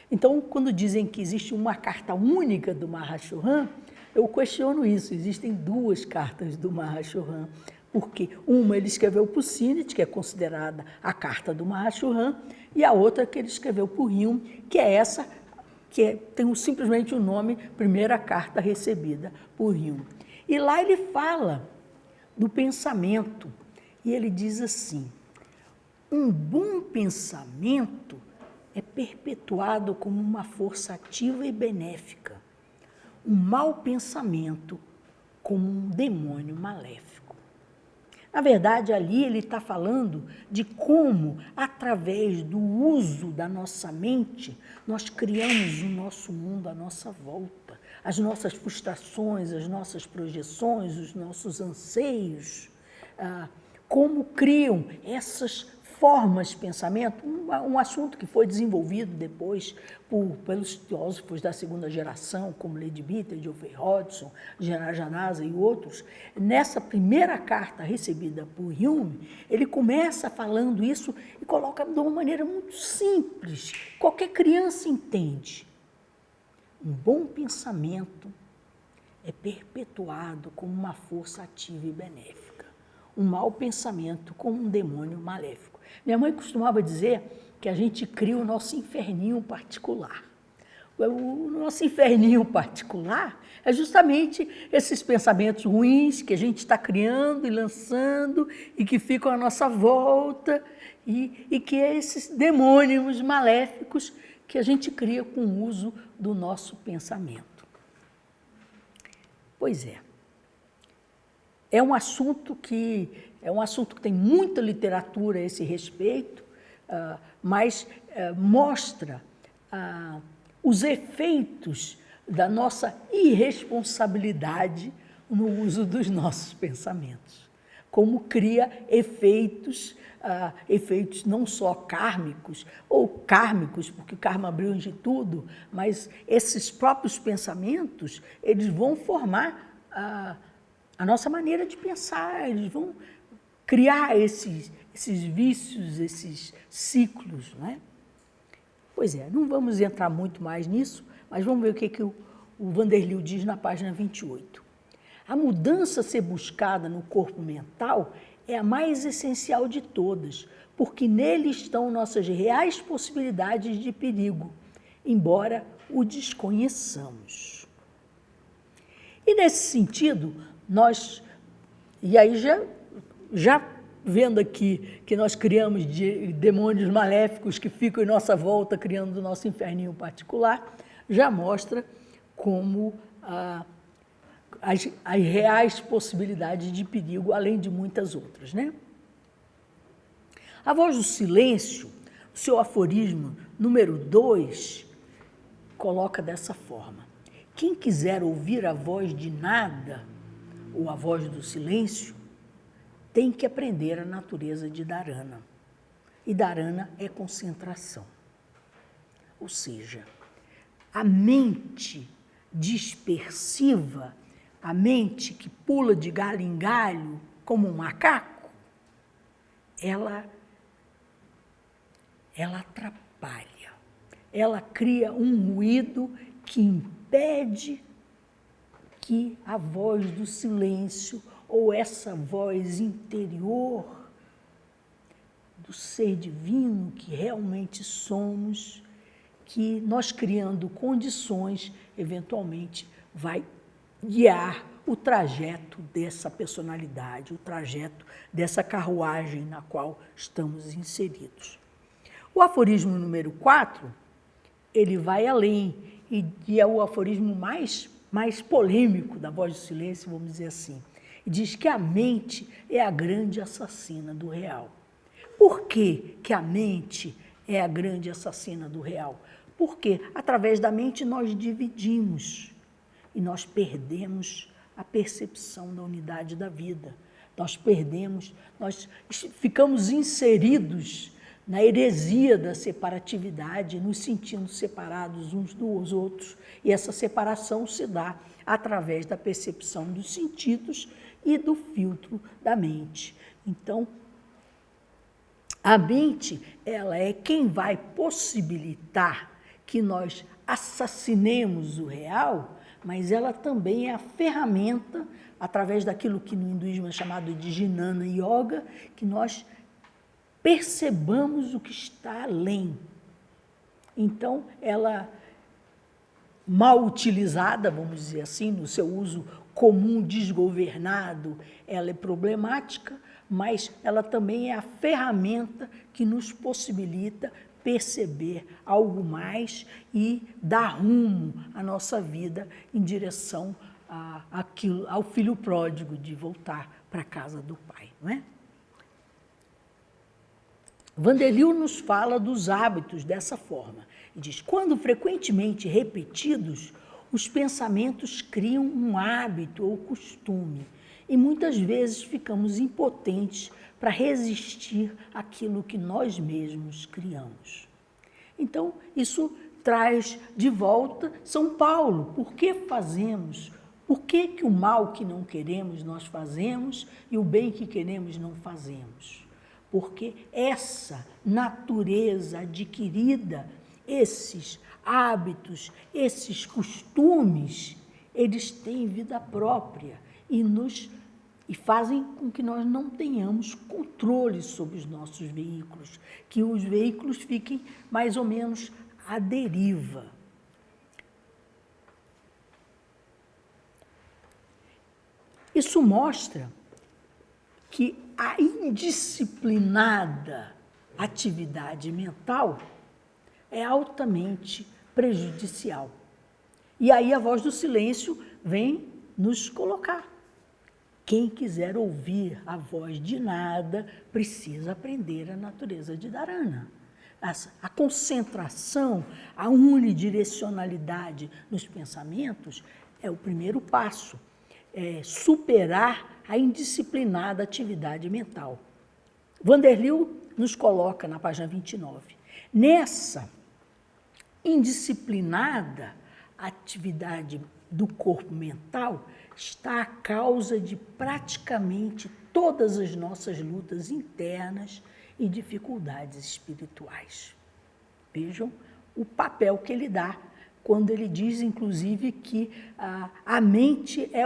Então, quando dizem que existe uma carta única do Mahashohan, eu questiono isso. Existem duas cartas do Mahashohan, porque uma ele escreveu para o Sinnett, que é considerada a carta do Mahashohan, e a outra que ele escreveu para o Hume, que é essa, tem simplesmente o nome Primeira Carta Recebida por Hume. E lá ele fala do pensamento, e ele diz assim: um bom pensamento é perpetuado como uma força ativa e benéfica, um mau pensamento como um demônio maléfico. Na verdade, ali ele está falando de como, através do uso da nossa mente, nós criamos o nosso mundo à nossa volta, as nossas frustrações, as nossas projeções, os nossos anseios, como criam essas formas de pensamento, um assunto que foi desenvolvido depois pelos filósofos da segunda geração, como Leadbeater, Geoffrey Hodgson, Gerard Janasa e outros. Nessa primeira carta recebida por Hume, ele começa falando isso e coloca de uma maneira muito simples, qualquer criança entende. Um bom pensamento é perpetuado como uma força ativa e benéfica. Um mau pensamento como um demônio maléfico. Minha mãe costumava dizer que a gente cria o nosso inferninho particular. O nosso inferninho particular é justamente esses pensamentos ruins que a gente está criando e lançando e que ficam à nossa volta e que é esses demônios maléficos que a gente cria com o uso do nosso pensamento. Pois é. É um assunto que tem muita literatura a esse respeito, mas mostra os efeitos da nossa irresponsabilidade no uso dos nossos pensamentos. Como cria efeitos não só kármicos, ou kármicos, porque o karma abrange tudo, mas esses próprios pensamentos, eles vão formar a nossa maneira de pensar, eles vão criar esses vícios, esses ciclos, não é? Pois é, não vamos entrar muito mais nisso, mas vamos ver o que o Vanderlei diz na página 28. A mudança a ser buscada no corpo mental é a mais essencial de todas, porque nele estão nossas reais possibilidades de perigo, embora o desconheçamos. E nesse sentido, e aí já vendo aqui que nós criamos demônios maléficos que ficam em nossa volta, criando o nosso inferninho particular, já mostra como as reais possibilidades de perigo, além de muitas outras, né? A voz do silêncio, o seu aforismo número 2, coloca dessa forma: quem quiser ouvir a voz de nada, ou a voz do silêncio, tem que aprender a natureza de dharana. E dharana é concentração. Ou seja, a mente dispersiva, a mente que pula de galho em galho como um macaco, ela atrapalha. Ela cria um ruído que impede que a voz do silêncio, ou essa voz interior do ser divino que realmente somos, que nós criando condições, eventualmente vai guiar o trajeto dessa personalidade, o trajeto dessa carruagem na qual estamos inseridos. O aforismo número 4, ele vai além, e é o aforismo mais mais polêmico da Voz do Silêncio, vamos dizer assim. E diz que a mente é a grande assassina do real. Por que que a mente é a grande assassina do real? Porque através da mente nós dividimos e nós perdemos a percepção da unidade da vida. Nós ficamos inseridos na heresia da separatividade, nos sentindo separados uns dos outros. E essa separação se dá através da percepção dos sentidos e do filtro da mente. Então, a mente, ela é quem vai possibilitar que nós assassinemos o real, mas ela também é a ferramenta, através daquilo que no hinduísmo é chamado de Jnana Yoga, que nós percebamos o que está além. Então, ela, mal utilizada, vamos dizer assim, no seu uso comum, desgovernado, ela é problemática, mas ela também é a ferramenta que nos possibilita perceber algo mais e dar rumo à nossa vida em direção ao filho pródigo, de voltar para a casa do pai, não é? Vanderlei nos fala dos hábitos dessa forma. E diz, quando frequentemente repetidos, os pensamentos criam um hábito ou costume, e muitas vezes ficamos impotentes para resistir àquilo que nós mesmos criamos. Então, isso traz de volta São Paulo. Por que fazemos? Por que o mal que não queremos nós fazemos e o bem que queremos não fazemos? Porque essa natureza adquirida, esses hábitos, esses costumes, eles têm vida própria e fazem com que nós não tenhamos controle sobre os nossos veículos, que os veículos fiquem mais ou menos à deriva. Isso mostra que a indisciplinada atividade mental é altamente prejudicial. E aí a Voz do Silêncio vem nos colocar. Quem quiser ouvir a voz de nada precisa aprender a natureza de Dharana. A concentração, a unidirecionalidade nos pensamentos é o primeiro passo. É superar a indisciplinada atividade mental. Vanderlei nos coloca na página 29. Nessa indisciplinada atividade do corpo mental está a causa de praticamente todas as nossas lutas internas e dificuldades espirituais. Vejam o papel que ele dá quando ele diz, inclusive, que a mente é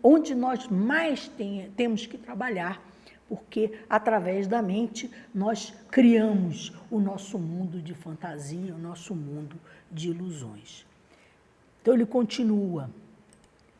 onde nós mais temos que trabalhar, porque através da mente nós criamos o nosso mundo de fantasia, o nosso mundo de ilusões. Então ele continua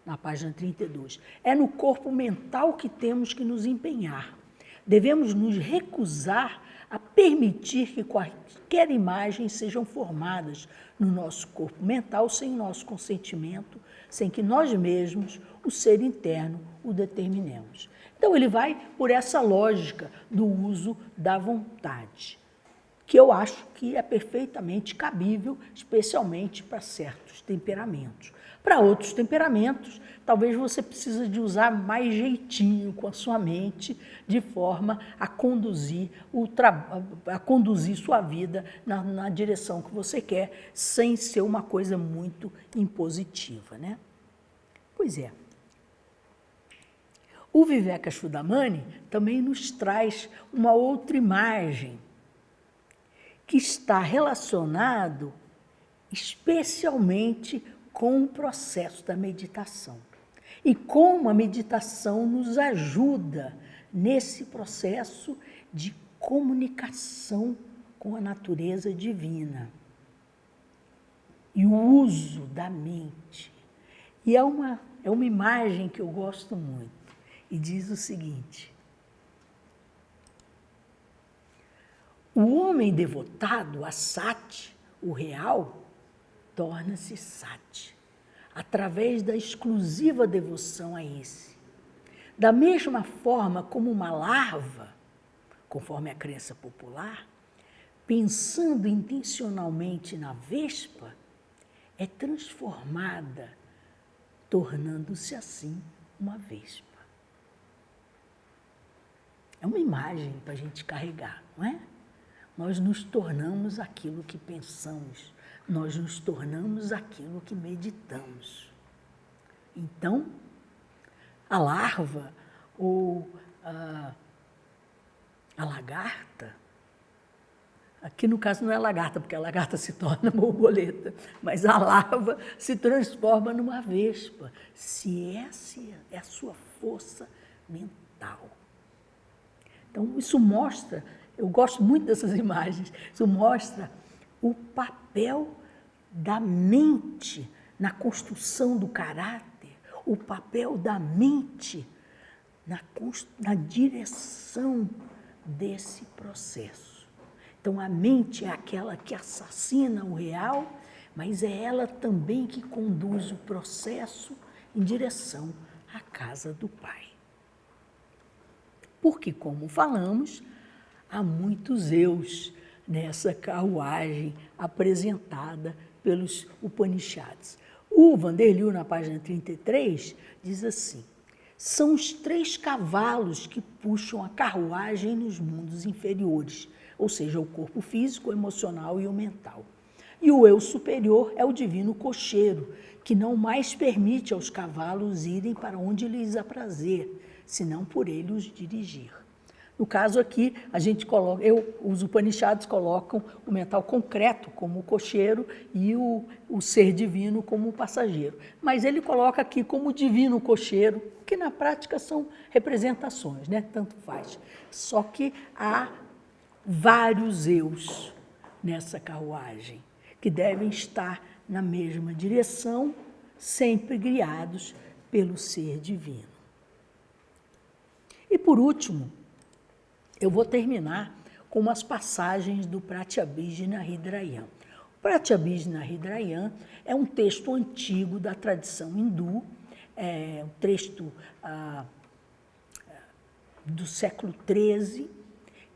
na página 32. É no corpo mental que temos que nos empenhar. Devemos nos recusar a permitir que quaisquer imagens sejam formadas no nosso corpo mental sem o nosso consentimento, sem que nós mesmos, o ser interno, o determinemos. Então ele vai por essa lógica do uso da vontade, que eu acho que é perfeitamente cabível, especialmente para certos temperamentos. Para outros temperamentos, talvez você precise de usar mais jeitinho com a sua mente, de forma a conduzir sua vida na direção que você quer, sem ser uma coisa muito impositiva, né? Pois é. O Vivekachudamani também nos traz uma outra imagem que está relacionado especialmente com o processo da meditação. E como a meditação nos ajuda nesse processo de comunicação com a natureza divina. E o uso da mente. E é uma imagem que eu gosto muito. E diz o seguinte: o homem devotado a Sati, o real, torna-se Sati. através da exclusiva devoção a esse. Da mesma forma como uma larva, conforme a crença popular, pensando intencionalmente na vespa, é transformada, tornando-se assim uma vespa. É uma imagem para a gente carregar, não é? Nós nos tornamos aquilo que pensamos, nós nos tornamos aquilo que meditamos. Então, a larva ou a lagarta, aqui no caso não é a lagarta, porque a lagarta se torna borboleta, mas a larva se transforma numa vespa, se essa é a sua força mental. Então, isso mostra, eu gosto muito dessas imagens, isso mostra o papel da mente na construção do caráter, o papel da mente na direção desse processo. Então, a mente é aquela que assassina o real, mas é ela também que conduz o processo em direção à casa do Pai. Porque, como falamos, há muitos eus nessa carruagem apresentada pelos Upanishads. O Vanderliu, na página 33, diz assim: são os 3 cavalos que puxam a carruagem nos mundos inferiores, ou seja, o corpo físico, o emocional e o mental. E o eu superior é o divino cocheiro, que não mais permite aos cavalos irem para onde lhes aprazer, senão por ele os dirigir. No caso aqui, a gente coloca, os Upanishads colocam o mental concreto como o cocheiro e o ser divino como o passageiro. Mas ele coloca aqui como o divino cocheiro, que na prática são representações, né? Tanto faz. Só que há vários eus nessa carruagem, que devem estar na mesma direção, sempre guiados pelo ser divino. E por último, eu vou terminar com umas passagens do Pratyabhijna Hridayan. O Pratyabhijna Hridayan é um texto antigo da tradição hindu, é um texto do século XIII,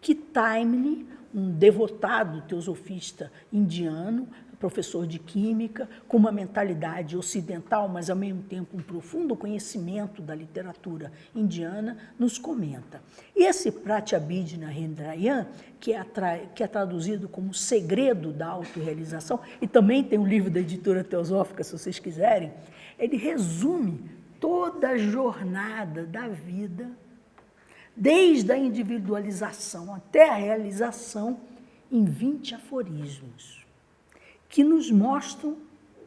que Taimni, um devotado teosofista indiano, professor de química, com uma mentalidade ocidental, mas ao mesmo tempo um profundo conhecimento da literatura indiana, nos comenta. E esse Pratyabhijna Hridayan, que é traduzido como Segredo da Autorrealização, e também tem um livro da editora teosófica, se vocês quiserem, ele resume toda a jornada da vida, desde a individualização até a realização, em 20 aforismos, que nos mostram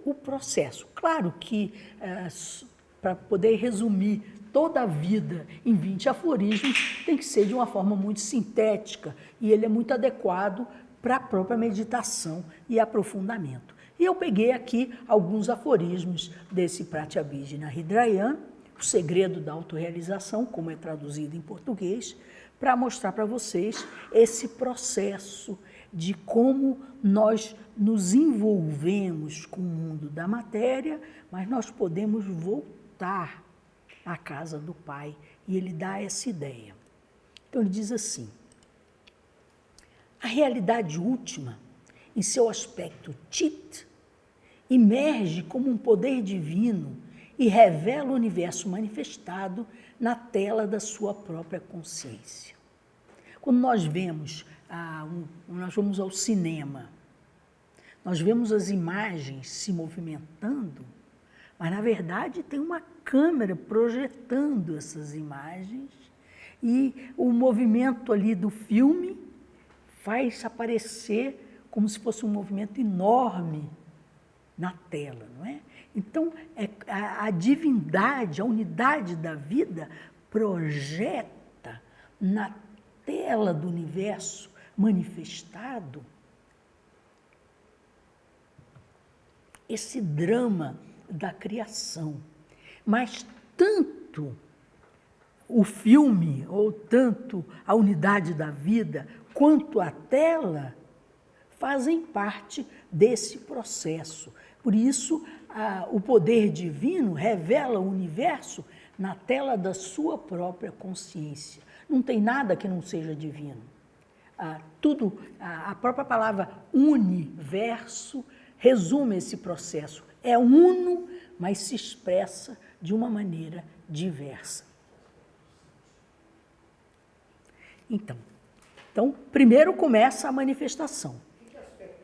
o processo. Claro que, para poder resumir toda a vida em 20 aforismos, tem que ser de uma forma muito sintética, e ele é muito adequado para a própria meditação e aprofundamento. E eu peguei aqui alguns aforismos desse Pratyabhijna Hridayan, o segredo da autorrealização, como é traduzido em português, para mostrar para vocês esse processo de como nós nos envolvemos com o mundo da matéria, mas nós podemos voltar à casa do Pai, e ele dá essa ideia. Então ele diz assim: a realidade última, em seu aspecto Chit, emerge como um poder divino e revela o universo manifestado na tela da sua própria consciência. Quando nós vamos ao cinema, nós vemos as imagens se movimentando, mas, na verdade, tem uma câmera projetando essas imagens, e o movimento ali do filme faz aparecer como se fosse um movimento enorme na tela, não é? Então, a divindade, a unidade da vida projeta na tela do universo manifestado esse drama da criação. Mas tanto o filme, ou tanto a unidade da vida, quanto a tela, fazem parte desse processo. Por isso, o poder divino revela o universo na tela da sua própria consciência. Não tem nada que não seja divino. Tudo, a própria palavra universo resume esse processo. É uno, mas se expressa de uma maneira diversa. Então, primeiro começa a manifestação. Que aspecto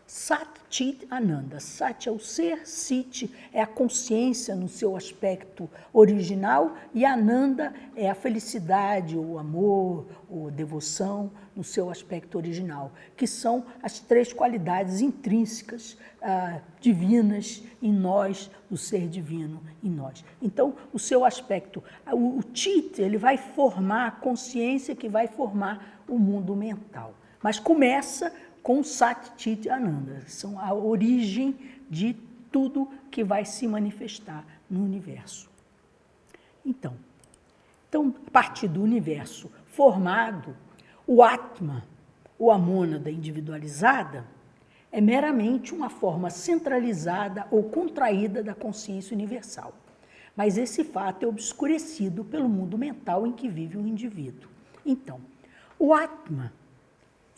Sat? Sat, Chit, Ananda. Sat é o ser, Chit é a consciência no seu aspecto original e Ananda é a felicidade, o amor, ou devoção no seu aspecto original, que são as três qualidades intrínsecas divinas em nós, do ser divino em nós. Então, o seu aspecto, o Chit, ele vai formar a consciência que vai formar o mundo mental. Mas começa com Sat, Chit, Ananda. São a origem de tudo que vai se manifestar no universo. Então, a partir do universo formado, o Atma, ou a mônada individualizada, é meramente uma forma centralizada ou contraída da consciência universal. Mas esse fato é obscurecido pelo mundo mental em que vive o indivíduo. Então, o Atma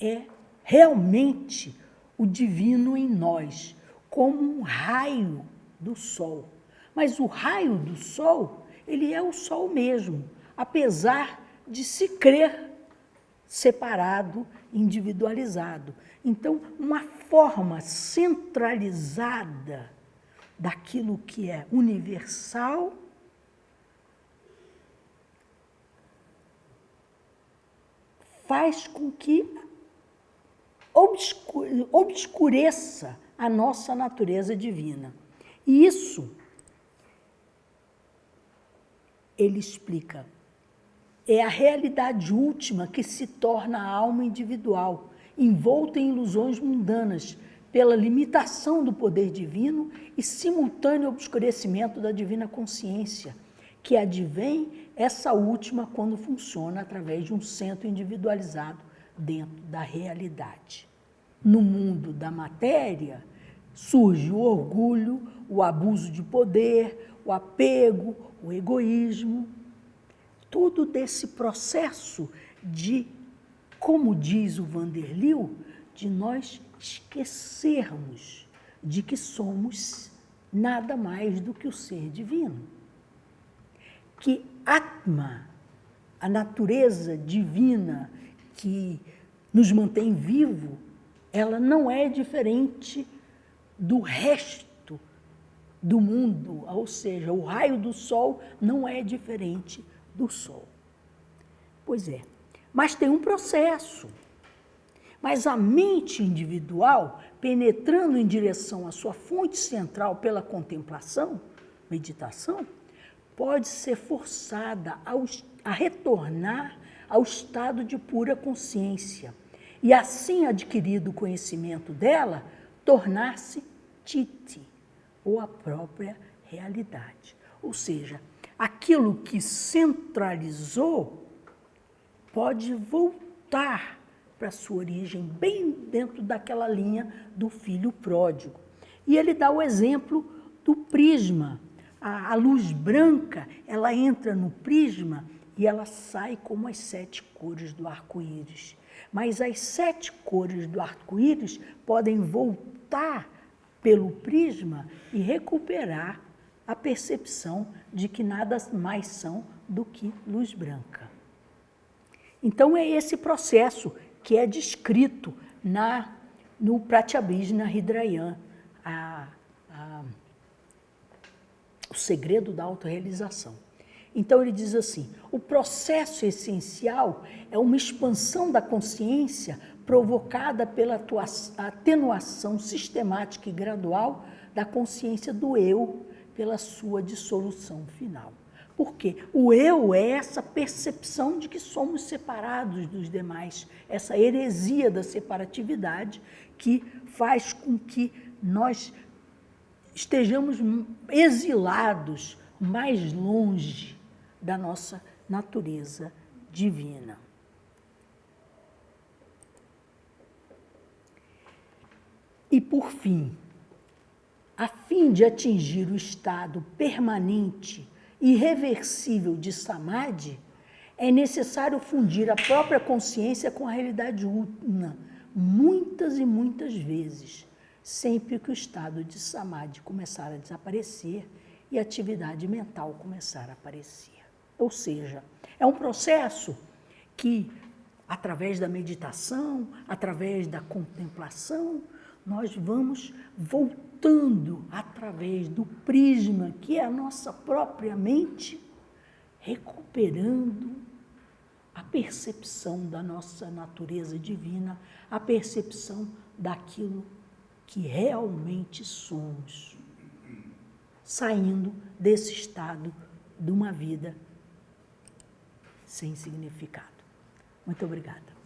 é realmente o divino em nós, como um raio do sol. Mas o raio do sol, ele é o sol mesmo, apesar de se crer separado, individualizado. Então, uma forma centralizada daquilo que é universal faz com que obscureça a nossa natureza divina. E isso, ele explica, é a realidade última que se torna a alma individual, envolta em ilusões mundanas, pela limitação do poder divino e simultâneo obscurecimento da divina consciência, que advém essa última quando funciona através de um centro individualizado dentro da realidade. No mundo da matéria, surge o orgulho, o abuso de poder, o apego, o egoísmo. Tudo desse processo de, como diz o Vanderleeuw, de nós esquecermos de que somos nada mais do que o ser divino. Que Atma, a natureza divina que nos mantém vivo, ela não é diferente do resto do mundo, ou seja, o raio do sol não é diferente do sol. Pois é, mas tem um processo. Mas a mente individual, penetrando em direção à sua fonte central pela contemplação, meditação, pode ser forçada a retornar ao estado de pura consciência e, assim adquirido o conhecimento dela, tornar-se Chiti, ou a própria realidade. Ou seja, aquilo que centralizou pode voltar para a sua origem, bem dentro daquela linha do filho pródigo. E ele dá o exemplo do prisma. A luz branca, ela entra no prisma e ela sai como as 7 cores do arco-íris. Mas as 7 cores do arco-íris podem voltar pelo prisma e recuperar a percepção de que nada mais são do que luz branca. Então, é esse processo que é descrito no Pratyabhijna Hridayan, o segredo da autorrealização. Então, ele diz assim, o processo essencial é uma expansão da consciência provocada pela atenuação sistemática e gradual da consciência do eu pela sua dissolução final. Por quê? O eu é essa percepção de que somos separados dos demais, essa heresia da separatividade que faz com que nós estejamos exilados mais longe da nossa natureza divina. E, por fim, fim de atingir o estado permanente, irreversível de samadhi, é necessário fundir a própria consciência com a realidade una, muitas e muitas vezes, sempre que o estado de samadhi começar a desaparecer e a atividade mental começar a aparecer. Ou seja, é um processo que, através da meditação, através da contemplação, nós vamos voltando através do prisma, que é a nossa própria mente, recuperando a percepção da nossa natureza divina, a percepção daquilo que realmente somos, saindo desse estado de uma vida sem significado. Muito obrigada.